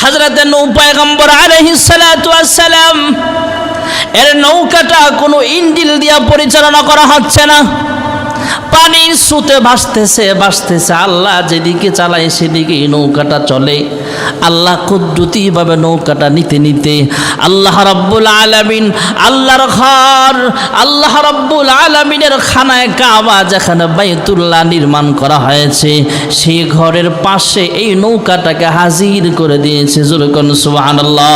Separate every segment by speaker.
Speaker 1: হযরতে নূহ পয়গম্বর আলাইহিস সালাতু ওয়াস সালাম এর নৌকাটা কোনো ইঞ্জিন দিয়া পরিচালনা করা হচ্ছে না, পানির স্রোতে ভাসতেছে। আল্লাহ যেদিকে চালায় সেদিকেই নৌকাটা চলে। আল্লাহ কুদরতিভাবে নৌকাটা নিতে আল্লাহ রাব্বুল আলামিন আল্লাহর ঘর, আল্লাহ রাব্বুল আলামিনের খানায় কাবা যেখানে বাইতুল্লাহ নির্মাণ করা হয়েছে সেই ঘরের পাশে এই নৌকাটাকে হাজির করে দিয়েছে। জোরে কোন সুবহানাল্লাহ।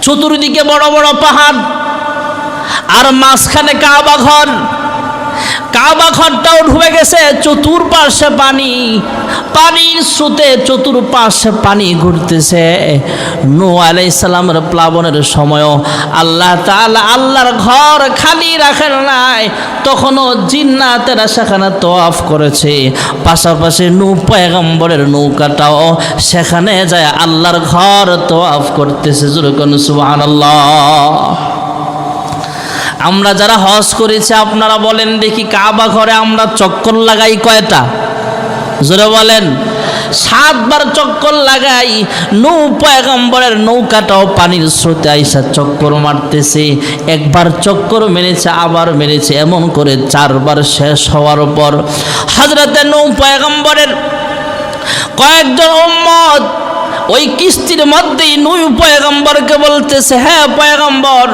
Speaker 1: চতুর্দিকে বড় বড় পাহাড় আর মাঝখানে কাবা ঘর। কাবা ঘরটাও ডুবে গেছে, চতুর্পাশে পানির স্রোতে চতুর্পাশে পানি ঘুরতেছে। নূহ আলাইহিস সালামের প্লাবনের সময়ও আল্লাহ তাআলা আল্লাহর ঘর খালি রাখেন নাই, তখনও জিন্নাতেরা সেখানে তওয়াফ করেছে। পাশাপাশি নূহ পয়গম্বরের নৌকাটাও সেখানে যায় আল্লাহর ঘর তওয়াফ করতেছে। জোরে কোন সুবহানাল্লাহ। আমরা যারা হজ করেছি আপনারা বলেন দেখি, কাবা ঘরে আমরা চক্কর লাগাই কয়টা? জোরে বলেন। 7 বার চক্কর লাগাই। নূহ পয়গম্বরের নৌকাটাও পানির স্রোতে আইসা চক্কর মারতেছে। একবার চক্কর মেরেছে, আবার মেরেছে, এমন করে 4 বার শেষ হওয়ার পর হযরতে নূহ পয়গম্বরের কয়েকজন উম্মত ওই কিস্তির মধ্যেই নূহ পয়গম্বরকে বলতেছে, হ্যাঁ পয়গম্বর,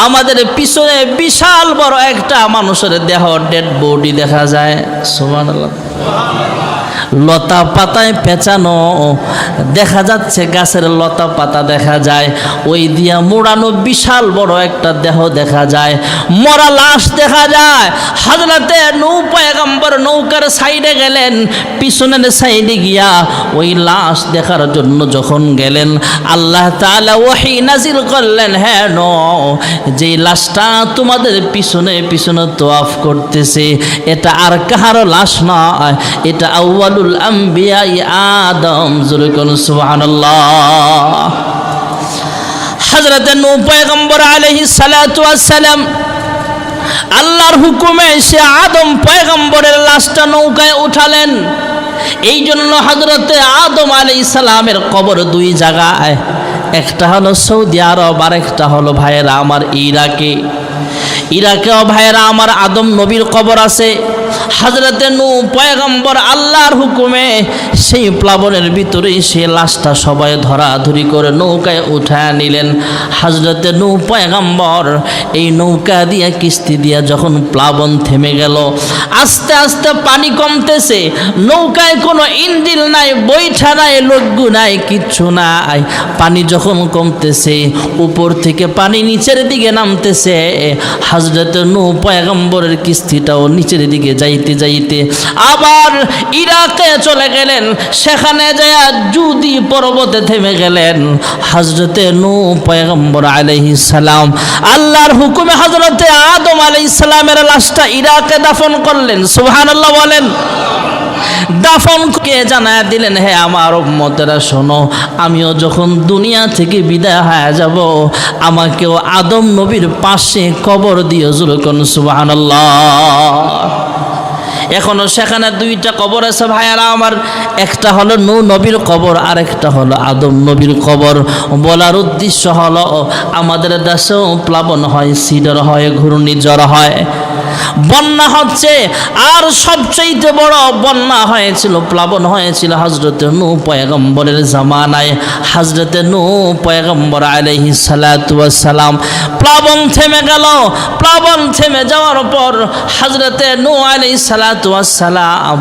Speaker 1: আমাদের পিছনে বিশাল বড় একটা মানুষের দেহ, ডেড বডি দেখা যায়। সুবহানাল্লাহ। লতা পাতায় পেঁচানো দেখা যাচ্ছে, গাছের লতা পাতা দেখা যায়, ওই দিয়া মোড়ানো বিশাল বড় একটা দেহ দেখা যায়, মরা লাশ দেখা যায়। হযরতে নূহ পয়গম্বর নৌকার সাইডে গেলেন, পিছনের সাইডে গিয়া ওই লাশ দেখার জন্য যখন গেলেন, আল্লাহ তাআলা ওহী নাজিল করলেন, হ্যাঁ নূহ, যে লাশটা তোমাদের পিছনে পিছনে তওয়াফ করতেছে এটা আর কাহারও লাশ নয়, এটা আউয়ালুল আম্বিয়া আদম। জোরে কোন সুবহানাল্লাহ। হযরতে নূহ পয়গম্বর আলাইহিস সালাতু ওয়াস সালাম আল্লাহর হুকুমে সে আদম পয়গম্বরের লাশটা নৌকায় উঠালেন। এই জন্য হযরতে আদম আলাইহিস সালামের কবর 2 জায়গায়, একটা হলো সৌদি আরব আর একটা হলো ভাইয়েরা আমার ইরাকেও ভাইয়েরা আমার আদম নবীর কবর আছে। হযরতে নূহ পয়গম্বর আল্লাহর হুকুমে সেই প্লাবনের ভিতরে সেই লাশটা সবাই ধরাধরি করে নৌকায় উঠায় নিলেন। হযরতে নূহ পয়গম্বর এই নৌকা দিয়ে কিস্তি দিয়া যখন প্লাবন থেমে গেল, আস্তে আস্তে পানি কমতেছে, নৌকায় কোনো ইঞ্জিন নাই, বৈঠা নাই, লগ্গু নাই, কিচ্ছু নাই। পানি যখন কমতেছে, উপর থেকে পানি নিচের দিকে নামতেছে, হযরতে নূহ পয়গম্বরের কিস্তিটাও নিচের দিকে যাইতে যাইতে আবার ইরাকে চলে গেলেন, সেখানে যায় জুদি পর্বতে থেমে গেলেন। হযরতে নূহ পয়গম্বর আলাইহিস সালাম আল্লাহর হুকুমে হযরতে আদম আলাইহিস সালামের লাশটা ইরাকে দাফন করলেন। সুবহানাল্লাহ বলেন। দাফনকে জানায় দিলেন, হে আমার উম্মতেরা শোনো, আমিও যখন দুনিয়া থেকে বিদায় হয়ে যাব আমাকেও আদম নবীর পাশে কবর দিও। জোরে কোন সুবহানাল্লাহ। এখনো সেখানে 2টা কবর আছে ভাইয়ারা আমার, একটা হলো নূহ নবীর কবর আর একটা হলো আদম নবীর কবর। বলার উদ্দেশ্য হলো আমাদের দেশেও প্লাবন হয়, সিডর হয়, ঘূর্ণিঝড় হয়, বন্যা হচ্ছে, আর সবচেয়ে বড় বন্যা হয়েছিল, প্লাবন হয়েছিল হযরতে নূহ পয়গম্বরের জামানায়। হযরতে নূহ পয়গম্বর আলাইহিস সালাতু ওয়াস সালাম প্লাবন থেমে গেল। প্লাবন থেমে যাওয়ার পর হযরতে নূহ আলাইহিস সালাতু ওয়াস সালাম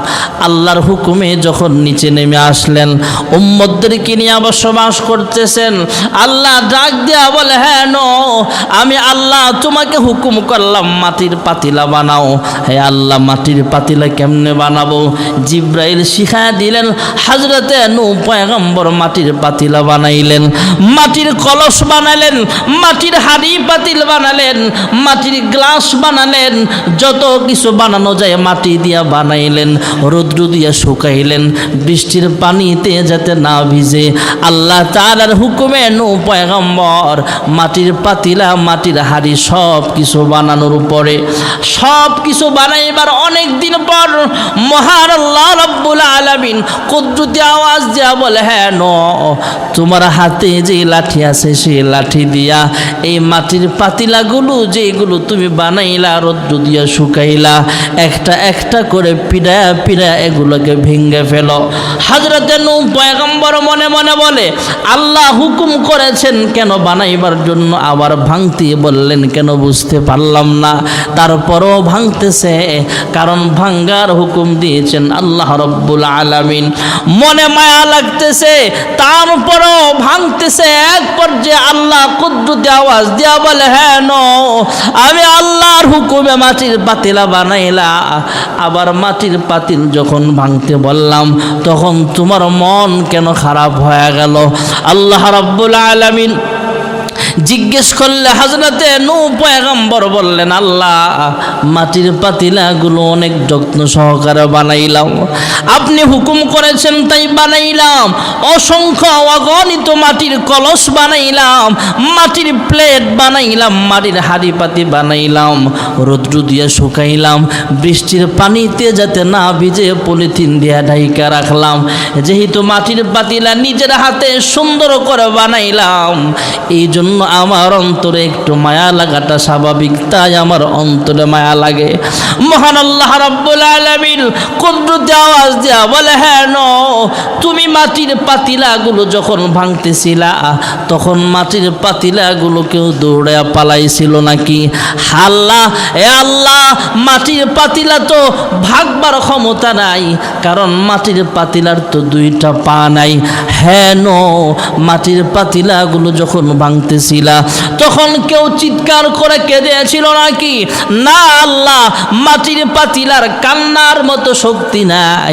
Speaker 1: আল্লাহর হুকুমে যখন নিচে নেমে আসলেন, উম্মতদেরকে নিয়ে বসবাস করতেছেন। আল্লাহ ডাক দিয়া বলে, হ্যাঁ নূহ, আমি আল্লাহ তোমাকে হুকুম করলাম মাটির পাতিলা বানাও। হে আল্লাহ, মাটির পাতিলা কেমনে বানাবো? জিব্রাইল শিখায় দিলেন। হযরতে নূহ পয়গম্বর মাটির পাতিলা বানাইলেন, মাটির কলস বানালেন, মাটির হাঁড়ি পাতিল বানালেন, মাটির গ্লাস বানালেন, যত কিছু বানানো যায় মাটি দিয়ে দিয়া বানাইলেন, রৌদ্র দিয়া শুকাইলেন, বৃষ্টির পানিতে যাতে না ভিজে। আল্লাহ তাআলার হুকুমে নূহ পয়গম্বর মাটির পাতিলা, মাটির হাড়ি সব কিছু বানানোর উপরে, সব কিছু বানাইবার অনেক দিন পর মহান আল্লাহ রাব্বুল আলামিন কুদরতি আওয়াজ দিয়া বলে, হ্যাঁ নূহ, তোমার হাতে যে লাঠি আছে সেই লাঠি দিয়া এই মাটির পাতিলাগুলো যেগুলো তুমি বানাইলা, রৌদ্র দিয়া শুকাইলা, একটা একটা করে পিড়ায়া পিড়ায়া এগুলোকে ভেঙে ফেলো। হযরতে নূহ পয়গম্বর মনে মনে বলে, আল্লাহ হুকুম করেছেন কেন বানাইবার জন্য, আবার ভাঙতে বললেন কেন বুঝতে পারলাম না। তারপরও ভাঙতেছে, কারণ ভাঙ্গার হুকুম দিয়েছেন আল্লাহ রাব্বুল আলামিন। মনে মায়া লাগতেছে, তারপরও ভাঙতেছে। এক পর্যায়ে আল্লাহ কুদরতি আওয়াজ দিয়া বলে, হ্যাঁ নূহ, আমি আল্লাহর হুকুমে মাটির পাতিলা বানাইলা, আবার মাটির পাতিল যখন ভাঙতে বললাম তখন তোমার মন কেন খারাপ হয়ে গেল? আল্লাহ রাব্বুল আলামিন জিজ্ঞেস করলে হযরতে নূহ পয়গম্বর বললেন, আল্লাহ মাটির পাতিলাগুলো অনেক যত্ন সহকারে বানাইলাম, আপনি হুকুম করেছেন তাই বানাইলাম। অসংখ্য অগণিত মাটির কলস বানাইলাম, মাটির প্লেট বানাইলাম, মাটির হাঁড়ি পাতি বানাইলাম, রৌদ্র দিয়ে শুকাইলাম, বৃষ্টির পানিতে যাতে না ভিজে পলিথিন দিয়ে ঢাইকা রাখলাম। যেহেতু মাটির পাতিলা নিজের হাতে সুন্দর করে বানাইলাম, এই জন্য আমার অন্তরে একটু মায়া লাগাটা স্বাভাবিক, তাই আমার অন্তরে মায়া লাগে। মহান আল্লাহ রাব্বুল আলামিন কুদরতি আওয়াজ দিয়া বলে, হ্যাঁ নূহ, তুমি মাটির পাতিলাগুলো যখন ভাঙতেছিলা তখন মাটির পাতিলাগুলো কেউ দৌড়ে পালাইছিল নাকি? আল্লাহ, এ আল্লাহ, মাটির পাতিলা তো ভাগবার ক্ষমতা নাই, কারণ মাটির পাতিলার তো দুইটা পা নাই। হ্যাঁ নূহ, মাটির পাতিলাগুলো যখন ভাঙতেছিলা তখন কেউ চিৎকার করে কেঁদেছিল নাকি? না আল্লাহ, মাটির পাতিলার কান্নার মতো শক্তি নাই।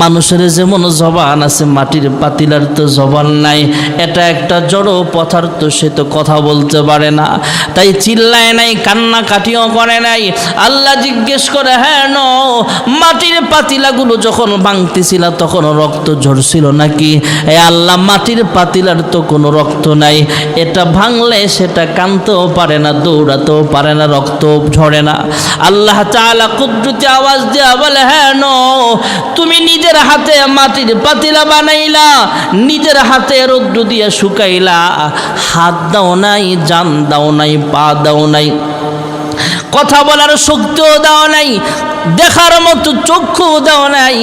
Speaker 1: মানুষের যেমন জবান আছে, মাটির পাতিলার তো জবান নাই। এটা একটা জড় পদার্থ, সে তো কথা বলতে পারে না, তাই চিল্লায় নাই, কান্না কাটিও করে নাই। আল্লাহ জিজ্ঞেস করে, হ্যাঁ নূহ, মাটির পাতিলাগুলো যখন ভাঙতেছিল তখন রক্ত ঝরছিল নাকি? এ আল্লাহ, মাটির পাতিলার তো কোনো রক্ত নাই, এটা ভাঙলে সেটা কানতেও পারে না, দৌড়াতেও পারে না, রক্ত ঝরে না। আল্লাহ তাআলা কুদরতি আওয়াজ দিয়া বলে, হ্যাঁ নূহ, তুমি নিজের হাতে মাটির পাতিলা বানাইলা, নিজের হাতে রৌদ্র দিয়া শুকাইলা, হাত দাও নাই, জান দাও নাই, পা দাও নাই, কথা বলার শক্তিও দাও নাই, দেখার মতো চক্ষু দাও নাই,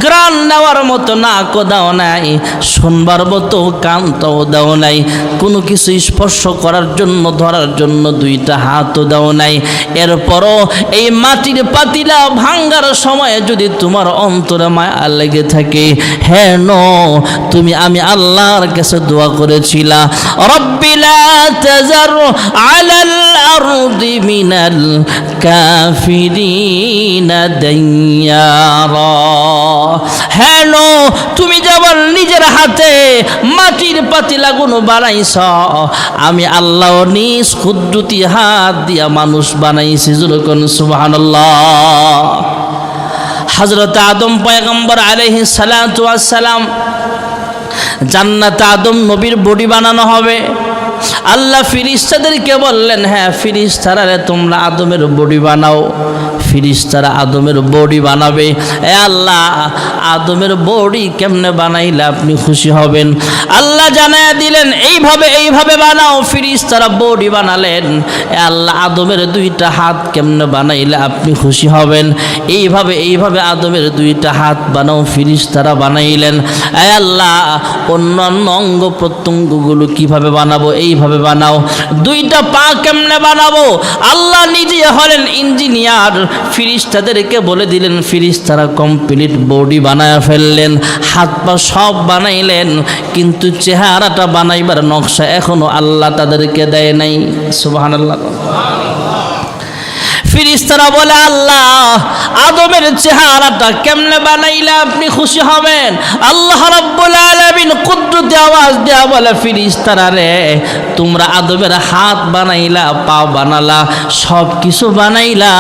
Speaker 1: গ্রাণ নেওয়ার মতো নাকও দাও নাই, শুনবার মতো কানটাও দাও নাই, কোনো কিছু স্পর্শ করার জন্য, ধরার জন্য দুইটা হাতও দাও নাই। এরপরও এই মাটির পাতিলা ভাঙ্গার সময় যদি তোমার অন্তরে মায়া লেগে থাকে, হ্যাঁ নূহ, তুমি আমি আল্লাহর কাছে দোয়া করেছিলা, রব্বি লা তাযার আলাল আরদি মিনাল কাফিরিনা দাইয়ারা। হ্যাঁ নূহ, তুমি যেমন নিজের হাতে মাটির পাতিলাগুলো বানাইছ, আমি আল্লাহ নিজ কুদরতি হাত দিয়া মানুষ বানাইছি। যখন সুবহানাল্লাহ। হযরত আদম পয়গম্বর আলাইহিস সালাতু ওয়াস সালাম, জান্নাতে আদম নবীর বডি বানানো হবে। আল্লাহ ফিরিস্তাদেরকে বললেন, হ্যাঁ ফিরিস্তারা, তোমরা আদমের বডি বানাও। ফিরিস্তারা আদমের বডি বানাবে। এ আল্লাহ, আদমের বডি কেমনে বানাইলে আপনি খুশি হবেন? আল্লাহ জানায়া দিলেন, এইভাবে এইভাবে বানাও। ফিরিস্তারা বডি বানালেন। এ আল্লাহ, আদমের দুইটা হাত কেমনে বানাইলে আপনি খুশি হবেন? এইভাবে এইভাবে আদমের দুইটা হাত বানাও। ফিরিস্তারা বানাইলেন। এ আল্লাহ, অন্যান্য অঙ্গ প্রত্যঙ্গগুলো কিভাবে বানাবো? এইভাবে বানাও। দুইটা পা কেমনে বানাবো? আল্লাহ নিজে হলেন ইঞ্জিনিয়ার। ফিরিস্তাদেরকে বলে দিলেন, ফিরিস্তারা কমপ্লিট বডি বানায় ফেললেন, হাত পা সব বানাইলেন, কিন্তু চেহারাটা বানাইবার নকশা এখনো আল্লাহ তাদেরকে দেয় নাই। সুবহানাল্লাহ। ফিরিস্তারা বলে, আল্লাহ আদমের চেহারাটা কেমনে বানাইলে আপনি খুশি হবেন? আল্লাহ রাব্বুল আলামিন কুদরতি আওয়াজ দেয়া বলে, ফেরেশতারা রে, তোমরা আদমের হাত বানাইলা, পা বানালা, সব কিছু বানাইলা,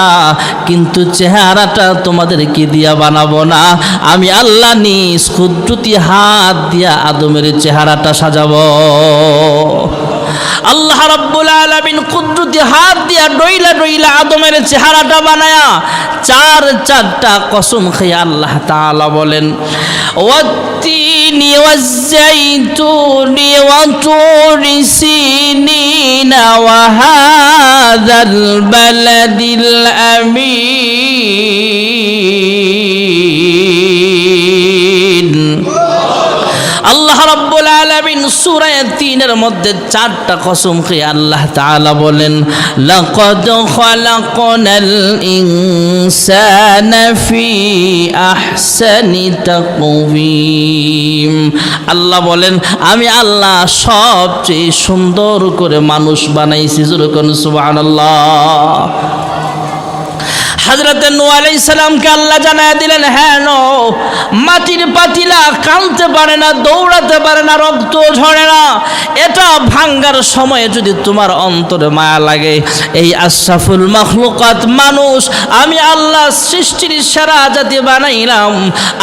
Speaker 1: কিন্তু চেহারাটা তোমাদেরকে দিয়া বানাবো না। আমি আল্লাহ নিজ কুদরতি হাত দিয়া আদমের চেহারাটা সাজাবো। আল্লাহ রাব্বুল আলামিন কুদরতি হাত দিয়া ডইলা ডইলা আদমের চেহারাটা বানায়া চারটা কসম খেয়ে আল্লাহ তাআলা বলেন, ওয়াত্তিনি ওয়াজ্জাইতুনি ওয়া তুরি সিনিনা ওয়া হাযাল বালাদিল আমিন। আল্লাহ রাব্বুল আলামিন সূরা ৩ এর মধ্যে চারটা কসম খেয়ে আল্লাহ তাআলা বলেন, লাকাদ খালাকনাল ইনসানা ফি আহসানি তাকওয়িম। আল্লাহ বলেন, আমি আল্লাহ সবচেয়ে সুন্দর করে মানুষ বানাইছি। জোরে কোন সুবহানাল্লাহ। হযরত নূহ আলাইহিস সালামকে আল্লাহ জানায়া দিলেন, হ্যাঁ নূহ, মাটির পাতিলা কাঁদতে পারে না, দৌড়াতে পারে না, রক্ত ঝরে না, এটা ভাঙ্গার সময়ে যদি তোমার অন্তরে মায়া লাগে, এই আশরাফুল মাখলুকাত মানুষ আমি আল্লাহ সৃষ্টির সেরা জাতি বানাইলাম,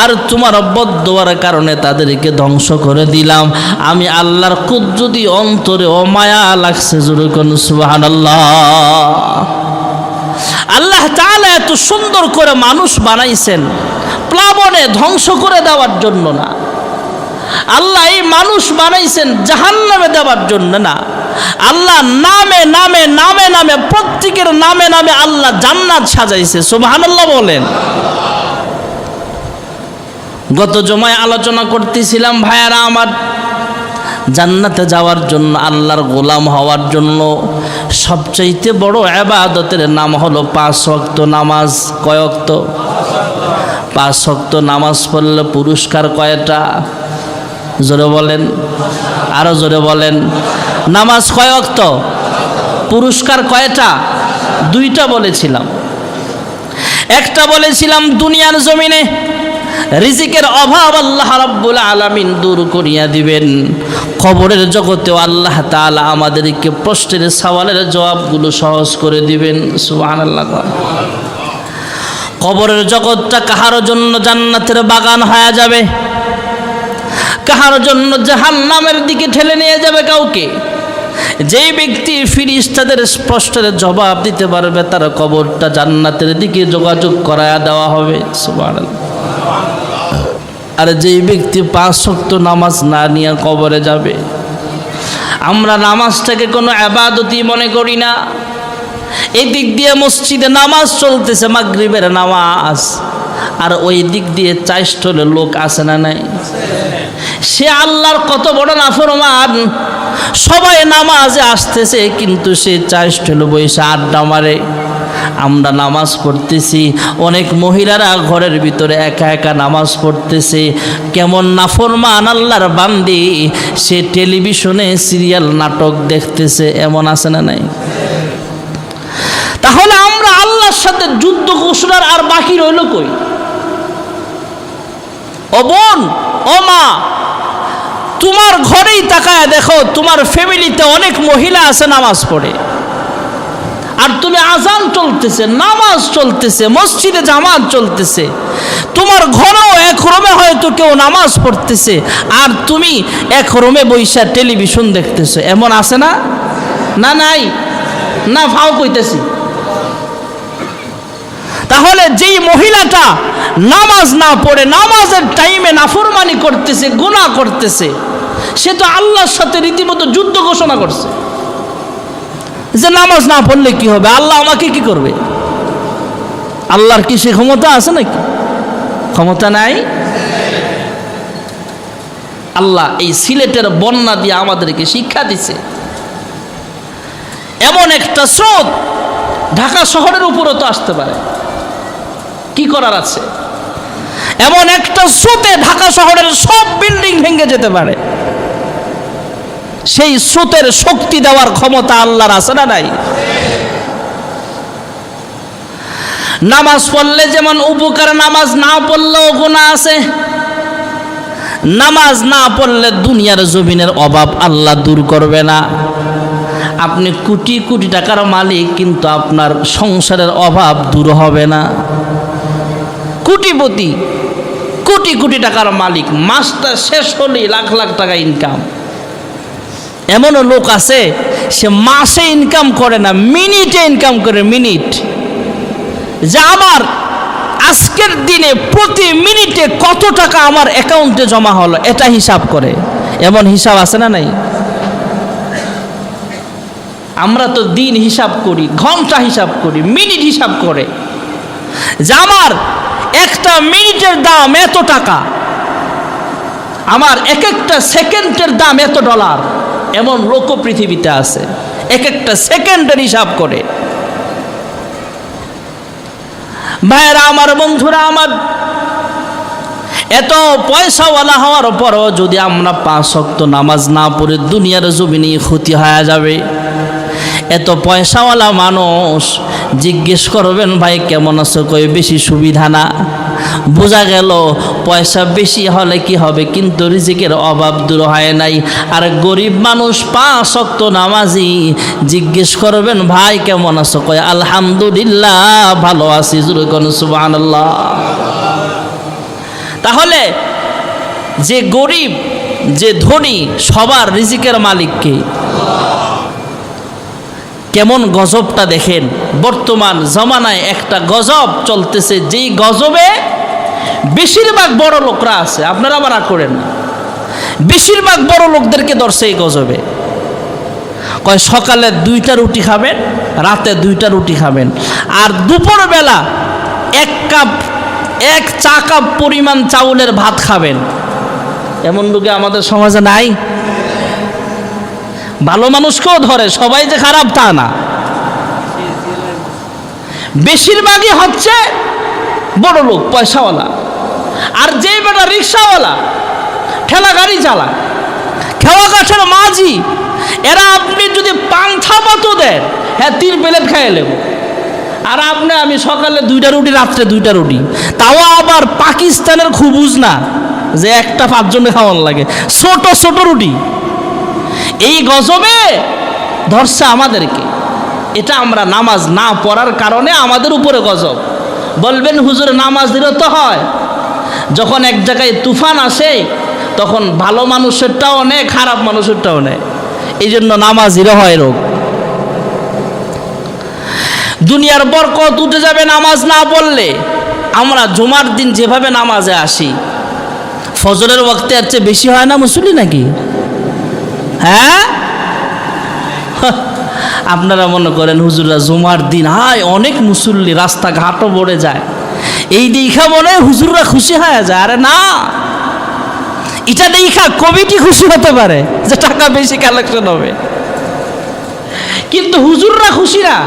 Speaker 1: আর তোমার বদদোয়ার কারণে তাদেরকে ধ্বংস করে দিলাম। আমি আল্লাহর কুদরতি অন্তরে ও মায়া লাগছে। জোরে কোন সুবহানাল্লাহ। আল্লাহ তাআলা এত সুন্দর করে মানুষ বানাইছেন প্লাবনে ধ্বংস করে দেওয়ার জন্য না। আল্লাহ এই মানুষ বানাইছেন জাহান্নামে দেওয়ার জন্য না। আল্লাহ নামে নামে নামে নামে প্রত্যেকের নামে নামে আল্লাহ জান্নাত সাজাইছে। সুবহানাল্লাহ বলেন। গত জুমায় আলোচনা করতেছিলাম ভাইয়ারা আমার, জান্নাতে যাওয়ার জন্য, আল্লাহর গোলাম হওয়ার জন্য সবচাইতে বড় ইবাদতের নাম হলো 5 ওয়াক্ত নামাজ। কয় ওয়াক্ত? 5 ওয়াক্ত নামাজ পড়লে পুরস্কার কয়টা? জোরে বলেন, আরো জোরে বলেন। নামাজ কয় ওয়াক্ত? পুরস্কার কয়টা? 2টা বলেছিলাম। একটা বলেছিলাম দুনিয়ার জমিনে রিজিকের অভাব আল্লাহ রাব্বুল আলামিন দূর করিয়া দিবেন। কবরের জগতেও আল্লাহ তাআলা আমাদেরকে প্রশ্নের সওয়ালের জবাবগুলো সহজ করে দিবেন। সুবহানাল্লাহ। কবরের জগৎটা কাহার জন্য জান্নাতের বাগান হয়ে যাবে, কাহার জন্য জাহান্নামের দিকে ঠেলে নিয়ে যাবে কাউকে। যেই ব্যক্তি ফেরেশতাদের প্রশ্নের জবাব দিতে পারবে, তার কবরটা জান্নাতের দিকে যোগাযোগ করায়া দেওয়া হবে। সুবহানাল্লাহ। আর যেই ব্যক্তি 5 ওয়াক্ত নামাজ না নিয়ে কবরে যাবে, আমরা নামাজটাকে কোনো ইবাদতই মনে করি না। এই দিক দিয়ে মসজিদে নামাজ চলতেছে, মাগরিবের নামাজ, আর ওই দিক দিয়ে 4 স্টলে লোক আসে না নাই? সে আল্লাহর কত বড় নাফরমান। সবাই নামাজে আসতেছে কিন্তু সে 4 স্টলে বসে আড্ডা মারে। আমরা নামাজ পড়তেছি, অনেক মহিলারা ঘরের ভিতরে একা একা নামাজ পড়তেছে। কেমন নাফরমান আল্লাহর বান্দি, সে টেলিভিশনে সিরিয়াল নাটক দেখতেছে। এমন আছে না নাই? তাহলে আমরা আল্লাহর সাথে যুদ্ধ ঘোষণার আর বাকি রইল কই? ও বোন, ও মা, তোমার ঘরেই তাকায় দেখো, তোমার ফ্যামিলিতে অনেক মহিলা আছে নামাজ পড়ে, আর তুমি আজান চলতেছে, নামাজ চলতেছে, মসজিদে জামাত চলতেছে, তোমার ঘরেও এক রুমে হয়তো কেউ নামাজ পড়তেছে, আর তুমি এক রুমে বইসা টেলিভিশন দেখতেছো। এমন আছে না? না নাই? না ফাও কইতেছি। তাহলে যেই মহিলাটা নামাজ না পড়ে নামাজের টাইমে নাফরমানি করতেছে, গুনাহ করতেছে, সে তো আল্লাহর সাথে রীতিমতো যুদ্ধ ঘোষণা করছে যে নামাজ না পড়লে কি হবে, আল্লাহ আমাকে কি করবে। আল্লাহর কি সে ক্ষমতা আছে নাকি? ক্ষমতা নাই। আল্লাহ এই সিলেটের বন্যা দিয়ে আমাদেরকে শিক্ষা দিছে। এমন একটা স্রোত ঢাকা শহরের উপরও তো আসতে পারে, কি করার আছে? এমন একটা স্রোতে ঢাকা শহরের সব বিল্ডিং ভেঙে যেতে পারে। সেই স্রোতের শক্তি দেওয়ার ক্ষমতা আল্লাহর আছে না নাই? নামাজ পড়লে যেমন উপকার, নামাজ না পড়লেও গুনাহ আছে। নামাজ না পড়লে দুনিয়ার জমিনের অভাব আল্লাহ দূর করবে না। আপনি কোটি কোটি টাকার মালিক, কিন্তু আপনার সংসারের অভাব দূর হবে না। কোটিপতি, কোটি কোটি টাকার মালিক, মাসটা শেষ হলেই লাখ লাখ টাকা ইনকাম। এমনও লোক আছে সে মাসে ইনকাম করে না, মিনিটে ইনকাম করে। মিনিট, যে আমার আজকের দিনে প্রতি মিনিটে কত টাকা আমার অ্যাকাউন্টে জমা হলো এটা হিসাব করে। এমন হিসাব আছে না নাই? আমরা তো দিন হিসাব করি, ঘন্টা হিসাব করি, মিনিট হিসাব করে, যে আমার একটা মিনিটের দাম এত টাকা, আমার এক একটা সেকেন্ডের দাম এত ডলার। এমন লোক পৃথিবীতে আছে, এক একটা সেকেন্ডের হিসাব করে। ভাইরা আমার, বন্ধুরা আমার, এত পয়সাওয়ালা হওয়ার পরও যদি আমরা 5 ওয়াক্ত নামাজ না পড়ে দুনিয়ার জমিনে ক্ষতি হয়ে যাবে। এত পয়সাওয়ালা মানুষ জিজ্ঞেস করবেন, ভাই কেমন আছো? কই বেশি সুবিধা না। বোঝা গেল পয়সা বেশি হলে কি হবে, কিন্তু রিজিকের অভাব দূর হয় নাই। আর গরিব মানুষ 5 ওয়াক্ত নামাজি, জিজ্ঞেস করবেন, ভাই কেমন আছো? কয় আলহামদুলিল্লাহ ভালো আছি। জোরে কোন সুবহানাল্লাহ। তাহলে যে গরিব যে ধনী সবার রিজিকের মালিক কে? কেমন গজবটা দেখেন। বর্তমান জমানায় একটা গজব চলতেছে, যেই গজবে বেশিরভাগ বড় লোকরা আছে। আপনারা আবার রাগ করেন না, বেশিরভাগ বড় লোকদেরকে ধরছে এই গজবে। কয় সকালে 2টা রুটি খাবেন, রাতে 2টা রুটি খাবেন, আর দুপুরবেলা 1 চা কাপ পরিমাণ চাউলের ভাত খাবেন। এমন লোকে আমাদের সমাজে নাই। ভালো মানুষকেও ধরে, সবাই যে খারাপ তা না। বেশিরভাগই হচ্ছে বড় লোক, পয়সাওয়ালা। আর যে বেটা রিক্সাওয়ালা, ঠেলা গাড়ি চালায়, খেওয়া কাঠের মাঝি, এরা আপনি যদি পান্থা পাতো দেন, হ্যাঁ 3 প্লেট খাইয়ে নেব। আর আপনি আমি সকালে 2টা রুটি, রাত্রে 2টা রুটি, তাও আবার পাকিস্তানের খুবুজ না, যে একটা 5 জনে খাওয়ার লাগে, ছোট ছোট রুটি। এই গজবে ধরছে আমাদেরকে। এটা আমরা নামাজ না পড়ার কারণে আমাদের উপরে গজব। বলবেন হুজুর নামাজ দিলে তো হয়। যখন এক জায়গায় তুফান আসে তখন ভালো মানুষেরটাও নেয়, খারাপ মানুষেরটাও নেয়। এই জন্য নামাজিরও হয় রোগ। দুনিয়ার বরকত উঠে যাবে নামাজ না পড়লে। আমরা জুমার দিন যেভাবে নামাজে আসি, ফজরের ওয়াক্তে এর চেয়ে বেশি হয় না মুসল্লি নাকি? হ্যাঁ, আপনারা মনে করেন হুজুররা জুমার দিন হায় অনেক মুসল্লি, রাস্তাঘাটও ভরে যায়, এই দেখা মনে হুজুররা খুশি হয়ে যায়। আরে না, এটা দেখা কমিটি খুশি হতে পারে যে টাকা বেশি কালেকশন হবে, কিন্তু হুজুররা খুশি না।